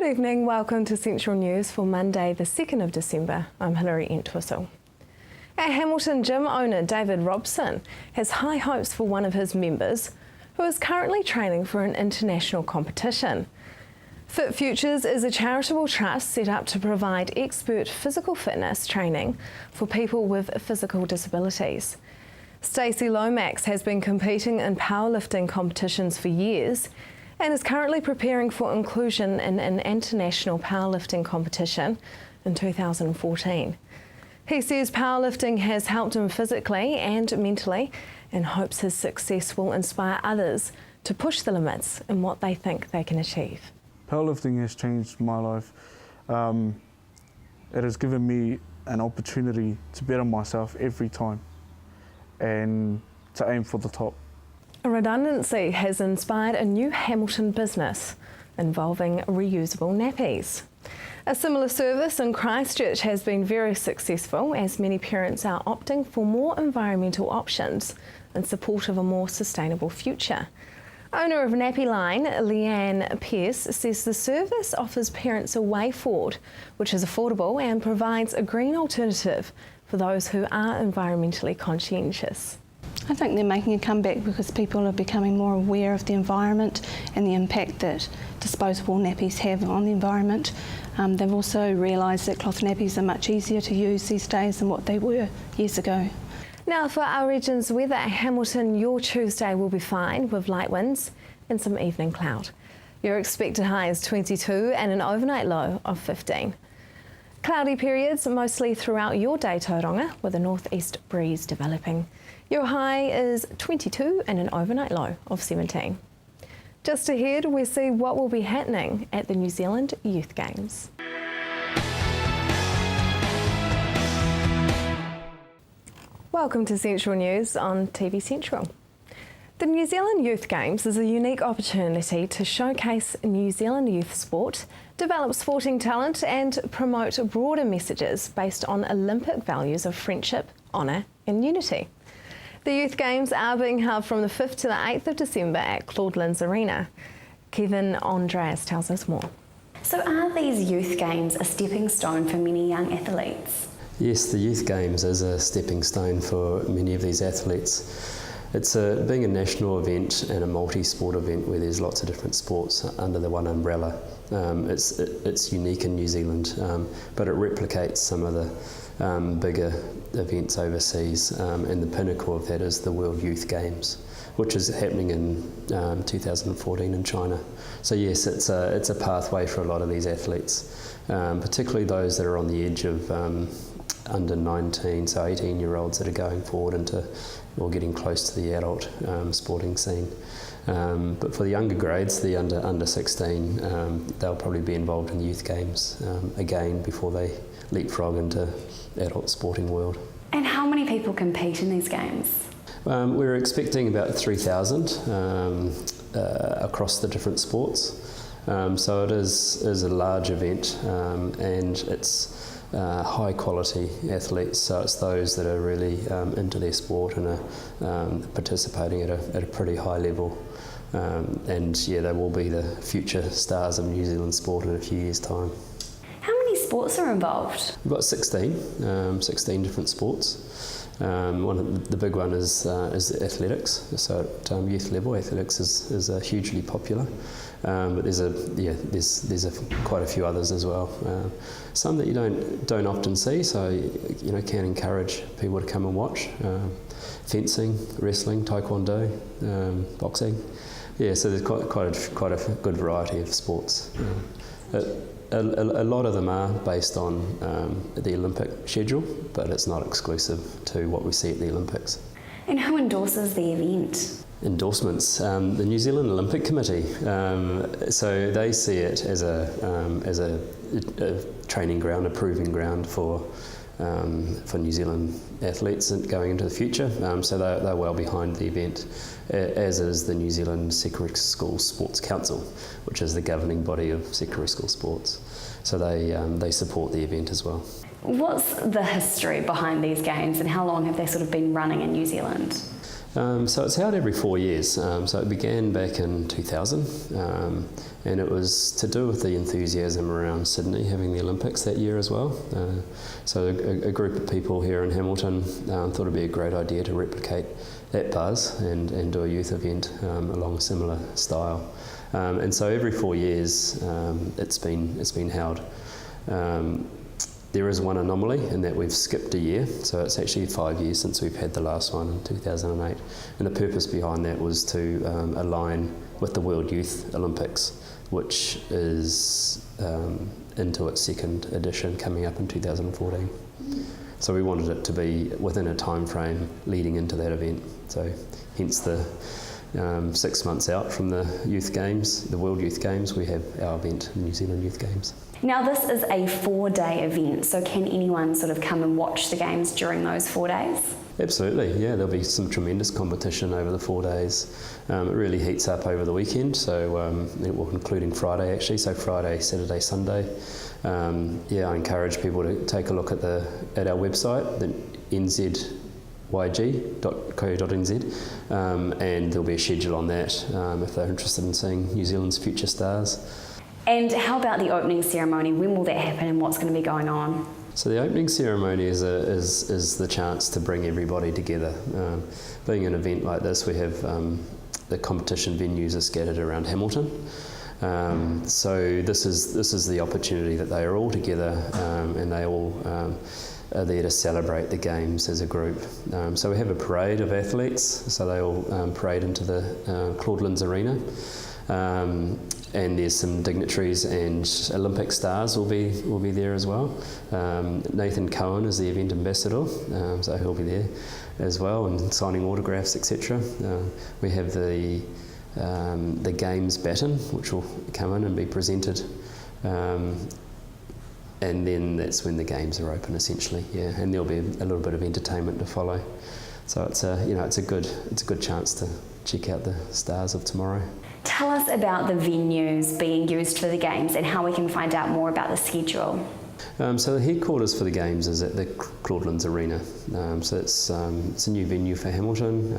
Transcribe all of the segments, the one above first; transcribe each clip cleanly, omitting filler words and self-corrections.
Good evening, welcome to Central News for Monday the 2nd of December. I'm Hilary Entwistle. At Hamilton gym owner David Robson has high hopes for one of his members who is currently training for an international competition. Fit Futures is a charitable trust set up to provide expert physical fitness training for people with physical disabilities. Stacey Lomax has been competing in powerlifting competitions for years and is currently preparing for inclusion in an international powerlifting competition in 2014. He says powerlifting has helped him physically and mentally and hopes his success will inspire others to push the limits in what they think they can achieve. Powerlifting has changed my life. It has given me an opportunity to better myself every time and to aim for the top. A redundancy has inspired a new Hamilton business involving reusable nappies. A similar service in Christchurch has been very successful as many parents are opting for more environmental options in support of a more sustainable future. Owner of Nappy Line, Leanne Pearce, says the service offers parents a way forward, which is affordable and provides a green alternative for those who are environmentally conscientious. I think they're making a comeback because people are becoming more aware of the environment and the impact that disposable nappies have on the environment. They've also realised that cloth nappies are much easier to use these days than what they were years ago. Now for our region's weather, Hamilton, your Tuesday will be fine with light winds and some evening cloud. Your expected high is 22 and an overnight low of 15. Cloudy periods mostly throughout your day, Tauranga, with a northeast breeze developing. Your high is 22 and an overnight low of 17. Just ahead, we see what will be happening at the New Zealand Youth Games. Welcome to Central News on TV Central. The New Zealand Youth Games is a unique opportunity to showcase New Zealand youth sport, develop sporting talent and promote broader messages based on Olympic values of friendship, honour and unity. The Youth Games are being held from the 5th to the 8th of December at Claude Arena. Kevin Andreas tells us more. So are these Youth Games a stepping stone for many young athletes? Yes, the Youth Games is a stepping stone for many of these athletes. It's being a national event and a multi-sport event where there's lots of different sports under the one umbrella. It's unique in New Zealand, but it replicates some of the bigger events overseas, and the pinnacle of that is the World Youth Games, which is happening in 2014 in China. So yes, it's a pathway for a lot of these athletes, particularly those that are on the edge of under 19, so 18-year-olds that are going forward into or getting close to the adult sporting scene. But for the younger grades, the under 16, they'll probably be involved in the Youth Games again before they leapfrog into adult sporting world. And how many people compete in these games? We're expecting about 3,000 across the different sports. So it is a large event, and it's high quality athletes, so it's those that are really into their sport and are participating at a pretty high level. And yeah, they will be the future stars of New Zealand sport in a few years' time. How many sports are involved? We've got 16 different sports. The big one is athletics. So at youth level, athletics is hugely popular. But there's quite a few others as well. Some that you don't often see, so can encourage people to come and watch. Fencing, wrestling, taekwondo, boxing. Yeah, so there's quite a good variety of sports. A lot of them are based on the Olympic schedule, but it's not exclusive to what we see at the Olympics. And who endorses the event? Endorsements, the New Zealand Olympic Committee. So they see it as a training ground, a proving ground for New Zealand athletes going into the future. So they're well behind the event, as is the New Zealand Secondary School Sports Council, which is the governing body of secondary school sports. So they support the event as well. What's the history behind these games and how long have they sort of been running in New Zealand? So it's held every 4 years. So it began back in 2000, and it was to do with the enthusiasm around Sydney having the Olympics that year as well. So a group of people here in Hamilton thought it'd be a great idea to replicate that buzz and do a youth event along a similar style. And so every 4 years it's been held. There is one anomaly in that we've skipped a year, so it's actually 5 years since we've had the last one in 2008. And the purpose behind that was to align with the World Youth Olympics, which is into its second edition coming up in 2014. So we wanted it to be within a time frame leading into that event. So hence the 6 months out from the Youth Games, the World Youth Games, we have our event, the New Zealand Youth Games. Now this is a 4-day event, so can anyone sort of come and watch the games during those 4 days? Absolutely, yeah, there'll be some tremendous competition over the 4 days. It really heats up over the weekend, so including Friday actually, so Friday, Saturday, Sunday. I encourage people to take a look at our website, the nzyg.co.nz, and there'll be a schedule on that if they're interested in seeing New Zealand's future stars. And how about the opening ceremony? When will that happen and what's going to be going on? So the opening ceremony is the chance to bring everybody together. Being an event like this, we have the competition venues are scattered around Hamilton. So this is the opportunity that they are all together and they all are there to celebrate the games as a group. So we have a parade of athletes, so they all parade into the Claudelands Arena. And there's some dignitaries and Olympic stars will be there as well. Nathan Cohen is the event ambassador, so he'll be there as well and signing autographs, etc. We have the games baton, which will come in and be presented, and then that's when the games are open essentially. Yeah, and there'll be a little bit of entertainment to follow. So it's a good chance to check out the stars of tomorrow. Tell us about the venues being used for the games and how we can find out more about the schedule. So the headquarters for the games is at the Claudelands Arena. So it's a new venue for Hamilton.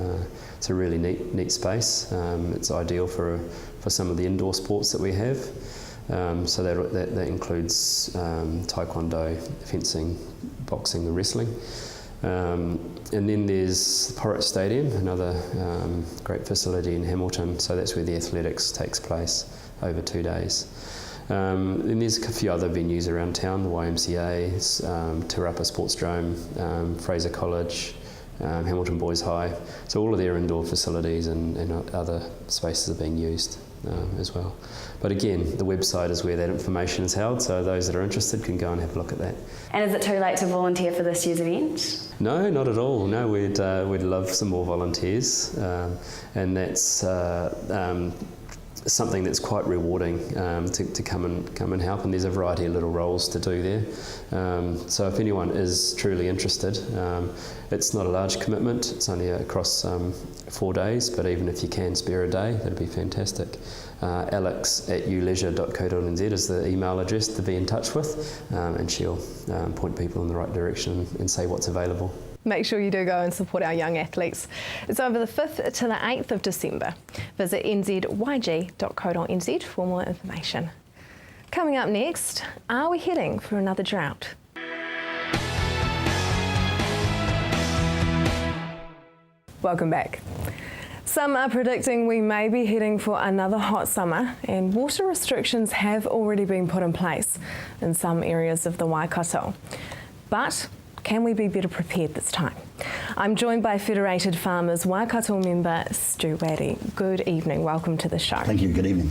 It's a really neat space. It's ideal for some of the indoor sports that we have. So that includes taekwondo, fencing, boxing and wrestling. And then there's Porritt Stadium, another great facility in Hamilton, so that's where the athletics takes place over 2 days. And there's a few other venues around town, the YMCA, Te Rapa Sportsdrome, Fraser College, Hamilton Boys High, so all of their indoor facilities and other spaces are being used as well. But again, the website is where that information is held, so those that are interested can go and have a look at that. And is it too late to volunteer for this year's event? No, not at all. No, we'd love some more volunteers, and that's something that's quite rewarding to come and help. And there's a variety of little roles to do there. So if anyone is truly interested, it's not a large commitment. It's only across 4 days, but even if you can spare a day, that'd be fantastic. alex@uleisure.co.nz is the email address to be in touch with, and she'll point people in the right direction and say what's available. Make sure you do go and support our young athletes. It's over the 5th to the 8th of December. Visit nzyg.co.nz for more information. Coming up next, are we heading for another drought? Welcome back. Some are predicting we may be heading for another hot summer, and water restrictions have already been put in place in some areas of the Waikato. But can we be better prepared this time? I'm joined by Federated Farmers Waikato member Stu Waddy. Good evening, welcome to the show. Thank you, good evening.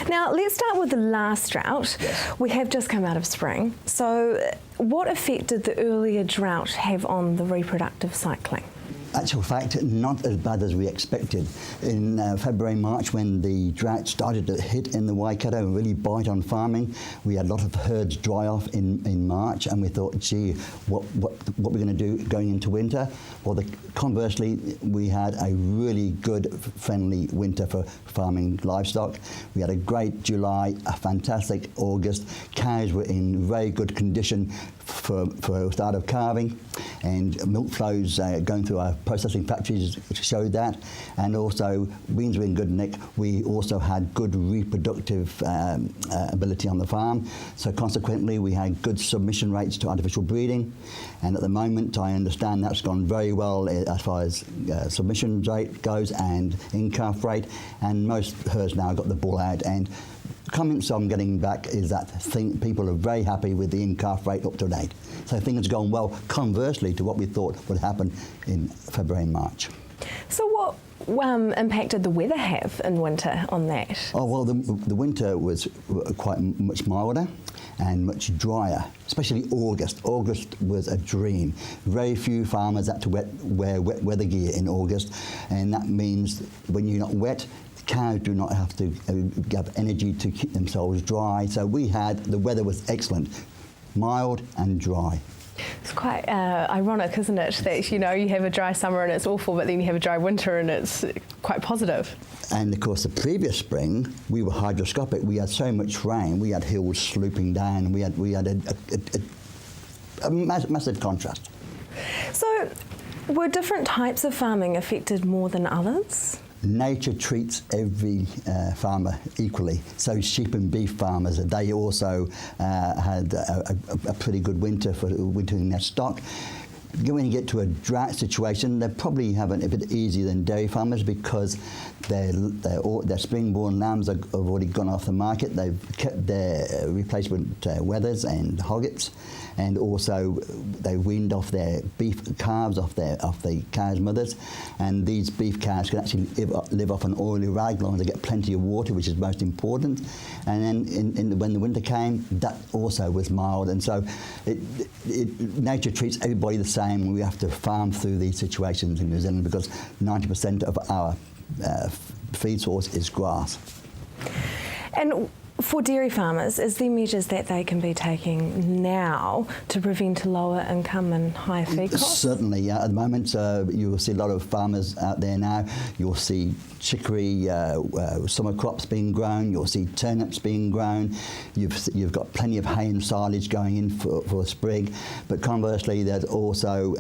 Now let's start with the last drought. Yes. We have just come out of spring, so what effect did the earlier drought have on the reproductive cycling? Actual fact, not as bad as we expected. In February, March, when the drought started to hit in the Waikato and really bite on farming, we had a lot of herds dry off in March, and we thought, gee, what we're going to do going into winter? Well, conversely, we had a really good, friendly winter for farming livestock. We had a great July, a fantastic August. Cows were in very good condition for start of calving, and milk flows going through our processing factories showed that, and also beans were in good nick. We also had good reproductive ability on the farm, so consequently we had good submission rates to artificial breeding, and at the moment I understand that's gone very well as far as submission rate goes and in-calf rate, and most herds now got the bull out, and comments I'm getting back is that people are very happy with the in-calf rate up to date. So things have gone well, conversely to what we thought would happen in February and March. So what impact did the weather have in winter on that? Oh, well, the winter was quite much milder and much drier, especially August. August was a dream. Very few farmers had to wear wet weather gear in August, and that means when you're not wet, cows do not have to have energy to keep themselves dry. So the weather was excellent, mild and dry. It's quite ironic, isn't it, that you have a dry summer and it's awful, but then you have a dry winter and it's quite positive. And of course, the previous spring we were hydroscopic. We had so much rain. We had hills sloping down. We had a massive contrast. So, were different types of farming affected more than others? Nature treats every farmer equally. So sheep and beef farmers, they also had a pretty good winter for wintering their stock. When you get to a drought situation, they probably have it a bit easier than dairy farmers because their spring-born lambs have already gone off the market. They've kept their replacement wethers and hoggets, and also they weaned off their beef calves off the cows' mothers. And these beef calves can actually live off an oily rag as long as they get plenty of water, which is most important. And then when the winter came, that also was mild. And so nature treats everybody the same. We have to farm through these situations in New Zealand because 90% of our feed source is grass. And for dairy farmers, is there measures that they can be taking now to prevent lower income and higher feed costs? Certainly, at the moment you will see a lot of farmers out there now. You'll see chicory summer crops being grown. You'll see turnips being grown. You've got plenty of hay and silage going in for spring. But conversely, there's also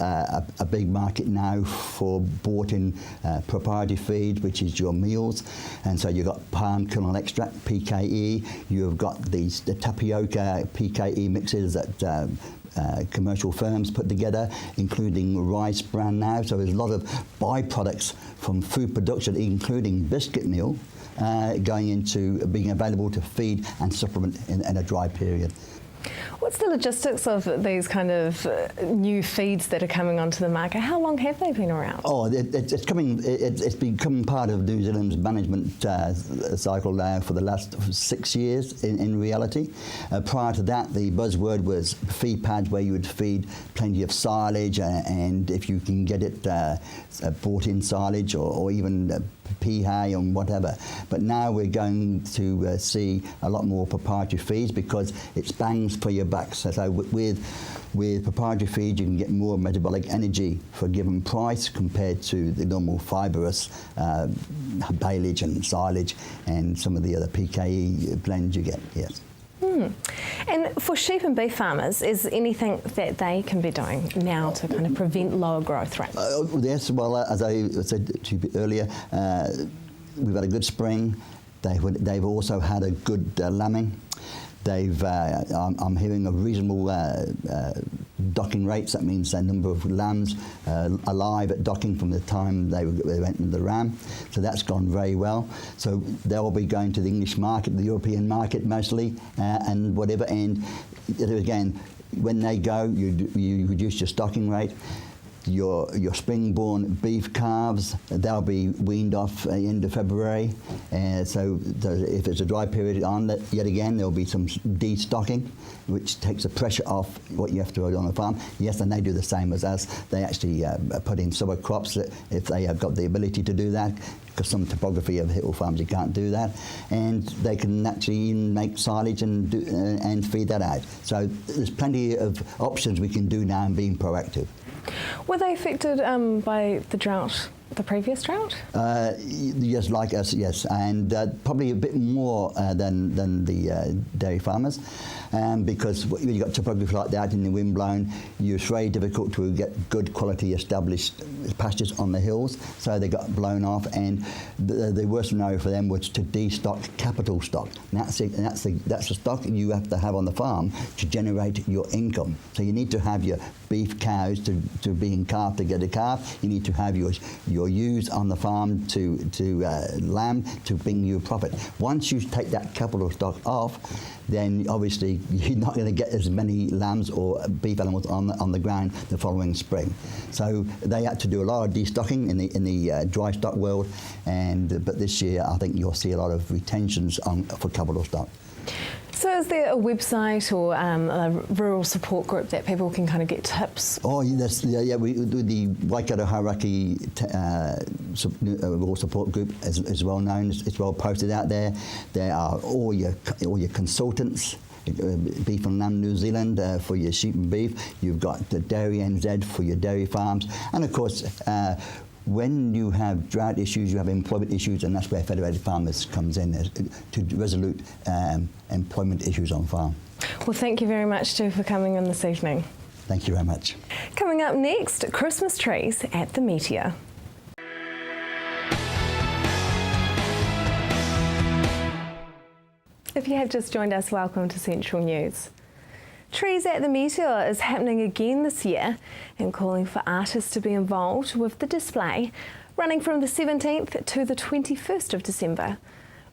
a big market now for bought-in proprietary feed, which is your meals. And so you've got palm kernel extract, PKE. You've got the tapioca PKE mixes that commercial firms put together, including rice bran now. So there's a lot of byproducts from food production, including biscuit meal, going into being available to feed and supplement in a dry period. What's the logistics of these kind of new feeds that are coming onto the market? How long have they been around? Oh, it's become part of New Zealand's management cycle now for the last 6 years in reality. Prior to that, the buzzword was feed pads, where you would feed plenty of silage, and if you can get it bought-in silage or even pea hay and whatever. But now we're going to see a lot more proprietary feeds because it's bangs for your buck. So with proprietary feed, you can get more metabolic energy for a given price compared to the normal fibrous baleage and silage and some of the other PKE blends you get. Yes. And for sheep and beef farmers, is anything that they can be doing now to kind of prevent lower growth rates? Yes, well, as I said to you earlier, we've had a good spring. They've also had a good lambing. I'm hearing a reasonable docking rates. That means the number of lambs alive at docking from the time they went into the ram. So that's gone very well. So they'll be going to the English market, the European market mostly, and whatever. And again, when they go, you reduce your stocking rate. Your spring-born beef calves, they'll be weaned off at the end of February. So if it's a dry period on that, yet again, there'll be some de-stocking, which takes the pressure off what you have to do on the farm. Yes, and they do the same as us. They actually put in summer crops if they have got the ability to do that, because some topography of hill farms you can't do that, and they can actually make silage and feed that out. So there's plenty of options we can do now in being proactive. Were they affected by the drought the previous drought? Yes, like us, yes, and probably a bit more than the dairy farmers, because when you've got topography like that in the wind blown, it's very difficult to get good quality established pastures on the hills, so they got blown off, and the worst scenario for them was to destock capital stock. And that's the stock you have to have on the farm to generate your income. So you need to have your beef cows to being calved to get a calf. You need to have your ewes on the farm to lamb to bring you a profit. Once you take that capital stock off, then obviously you're not going to get as many lambs or beef animals on the ground the following spring. So they had to do a lot of destocking in the dry stock world, but this year I think you'll see a lot of retentions for capital stock. So is there a website or a rural support group that people can kind of get tips? Oh, yes, we do the Waikato Hauraki rural support group is well known. It's well posted out there. There are all your consultants. Beef and Lamb New Zealand for your sheep and beef. You've got the Dairy NZ for your dairy farms, and of course. When you have drought issues, you have employment issues, and that's where Federated Farmers comes in to resolute employment issues on farm. Well, thank you very much, Stu, for coming in this evening. Thank you very much. Coming up next, Christmas trees at the Meteor. If you have just joined us, welcome to Central News. Trees at the Meteor is happening again this year and calling for artists to be involved with the display, running from the 17th to the 21st of December.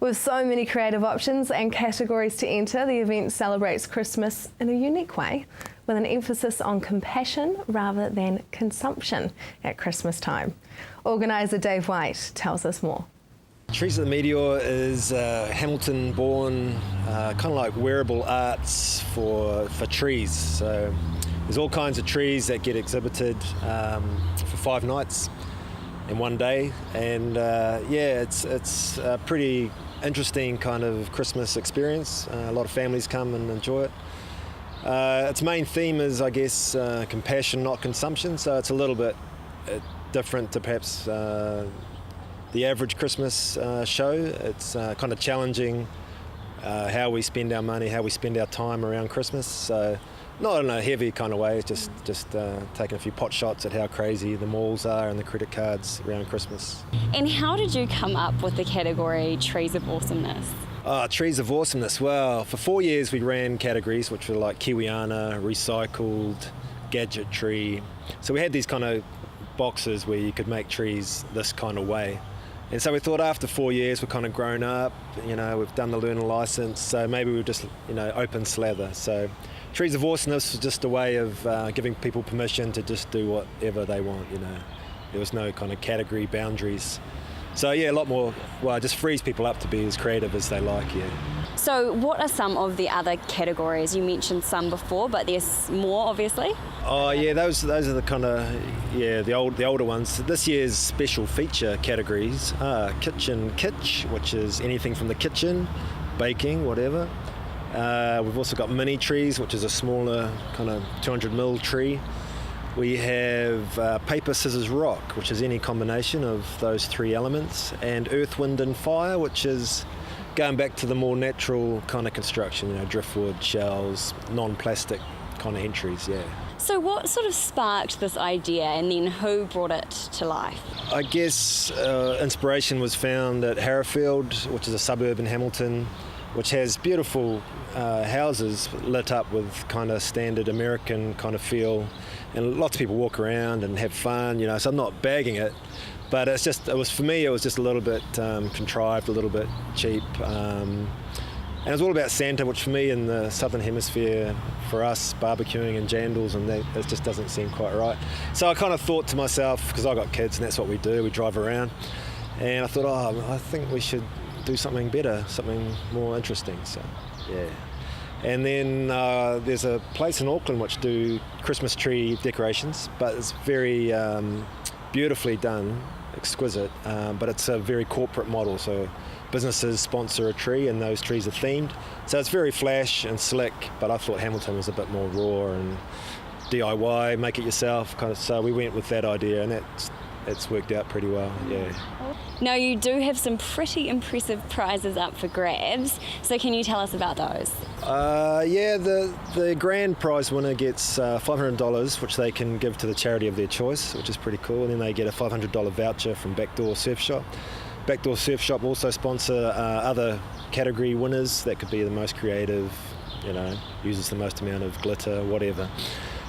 With so many creative options and categories to enter, the event celebrates Christmas in a unique way, with an emphasis on compassion rather than consumption at Christmas time. Organiser Dave White tells us more. Trees at the Meteor is Hamilton-born, kind of like wearable arts for trees. So there's all kinds of trees that get exhibited for 5 nights in one day, and it's a pretty interesting kind of Christmas experience. A lot of families come and enjoy it. Its main theme is, I guess, compassion, not consumption. So it's a little bit different to perhaps the average Christmas show. It's kind of challenging how we spend our money, how we spend our time around Christmas. So not in a heavy kind of way, just taking a few pot shots at how crazy the malls are and the credit cards around Christmas. And how did you come up with the category Trees of Awesomeness? Trees of Awesomeness. Well, for 4 years we ran categories which were like Kiwiana, recycled, gadgetry. So we had these kind of boxes where you could make trees this kind of way. And so we thought after 4 years we're kind of grown up, we've done the learner license, so maybe we'll just, open slather. So Trees of Awesomeness was just a way of giving people permission to just do whatever they want, There was no kind of category boundaries. So yeah, a lot more, it just frees people up to be as creative as they like, yeah. So what are some of the other categories? You mentioned some before, but there's more, obviously. Oh yeah, those are the kind of, the older ones. This year's special feature categories are Kitchen Kitsch, which is anything from the kitchen, baking, whatever. We've also got Mini Trees, which is a smaller kind of 200mm tree. We have Paper, Scissors, Rock, which is any combination of those 3 elements, and Earth, Wind and Fire, which is going back to the more natural kind of construction, driftwood, shells, non-plastic kind of entries, yeah. So what sort of sparked this idea, and then who brought it to life? I guess inspiration was found at Harrowfield, which is a suburb in Hamilton, which has beautiful houses lit up with kind of standard American kind of feel, and lots of people walk around and have fun, so I'm not bagging it, but it was for me, it was just a little bit contrived, a little bit cheap, and it was all about Santa, which for me in the Southern Hemisphere, for us, barbecuing and jandals, and it just doesn't seem quite right. So I kind of thought to myself, because I got kids and that's what we do, we drive around, and I thought, I think we should do something better, something more interesting, so yeah. And then there's a place in Auckland which do Christmas tree decorations, but it's very beautifully done, exquisite, but it's a very corporate model, so businesses sponsor a tree and those trees are themed. So it's very flash and slick, but I thought Hamilton was a bit more raw and DIY, make it yourself, kind of. So we went with that idea, and it's worked out pretty well, yeah. Now, you do have some pretty impressive prizes up for grabs, so can you tell us about those? Yeah, the grand prize winner gets $500, which they can give to the charity of their choice, which is pretty cool. And then they get a $500 voucher from Backdoor Surf Shop. Backdoor Surf Shop also sponsor other category winners. That could be the most creative, uses the most amount of glitter, whatever.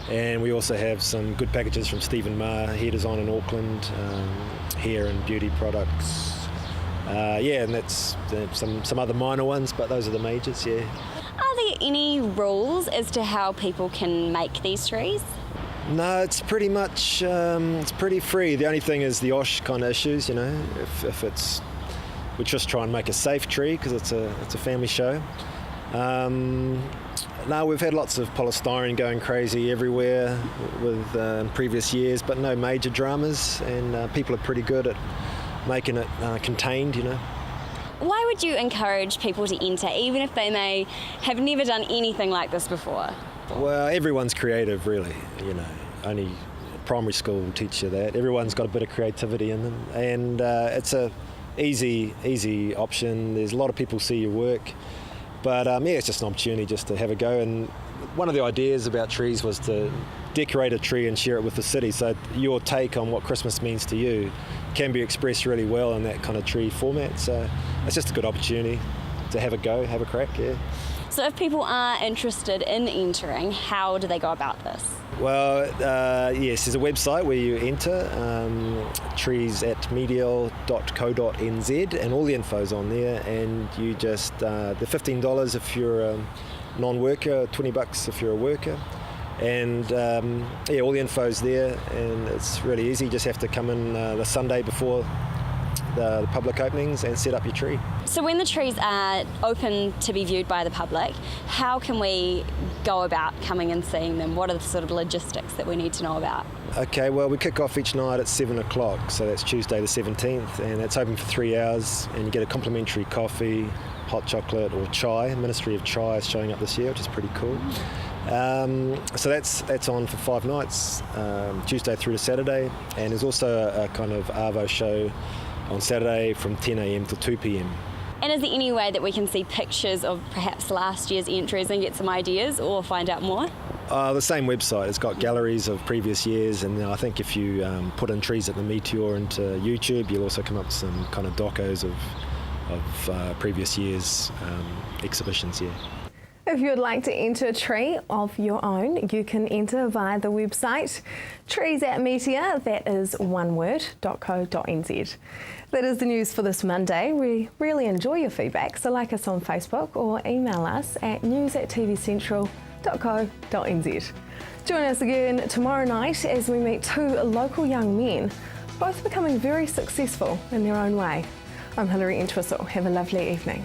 And we also have some good packages from Stephen Ma, Hair Design in Auckland, hair and beauty products. And that's some other minor ones, but those are the majors, yeah. Are there any rules as to how people can make these trees? No, it's pretty much, it's pretty free. The only thing is the OSH kind of issues, if it's, we just try and make a safe tree because it's a family show. No, we've had lots of polystyrene going crazy everywhere with previous years, but no major dramas, and people are pretty good at making it contained, Why would you encourage people to enter, even if they may have never done anything like this before? Well, everyone's creative, really, Only primary school will teach you that. Everyone's got a bit of creativity in them, and it's a easy option. There's a lot of people see your work. But it's just an opportunity just to have a go. And one of the ideas about trees was to decorate a tree and share it with the city. So your take on what Christmas means to you can be expressed really well in that kind of tree format. So it's just a good opportunity to have a go, have a crack, yeah. So if people are interested in entering, how do they go about this? Well, yes, there's a website where you enter, trees@medial.co.nz, and all the info's on there, and you just, they're $15 if you're a non-worker, $20 if you're a worker, and all the info's there, and it's really easy. You just have to come in the Sunday before the public openings and set up your tree. So when the trees are open to be viewed by the public, how can we go about coming and seeing them? What are the sort of logistics that we need to know about? Okay, well, we kick off each night at 7 o'clock, so that's Tuesday the 17th, and it's open for 3 hours, and you get a complimentary coffee, hot chocolate or chai. Ministry of Chai is showing up this year, which is pretty cool. So that's on for 5 nights, Tuesday through to Saturday, and there's also a kind of Arvo show on Saturday from 10 a.m. till 2 p.m. And is there any way that we can see pictures of perhaps last year's entries and get some ideas or find out more? The same website. It's got galleries of previous years, and I think if you put in Trees at the Meteor into YouTube, you'll also come up with some kind of docos of previous years' exhibitions, yeah. If you would like to enter a tree of your own, you can enter via the website trees@meteor, that is one word, .co.nz. That is the news for this Monday. We really enjoy your feedback, so like us on Facebook or email us at news@tvcentral.co.nz. Join us again tomorrow night as we meet 2 local young men, both becoming very successful in their own way. I'm Hilary Entwistle. Have a lovely evening.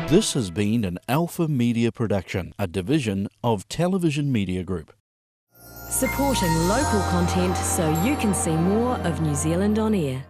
This has been an Alpha Media production, a division of Television Media Group. Supporting local content so you can see more of New Zealand on air.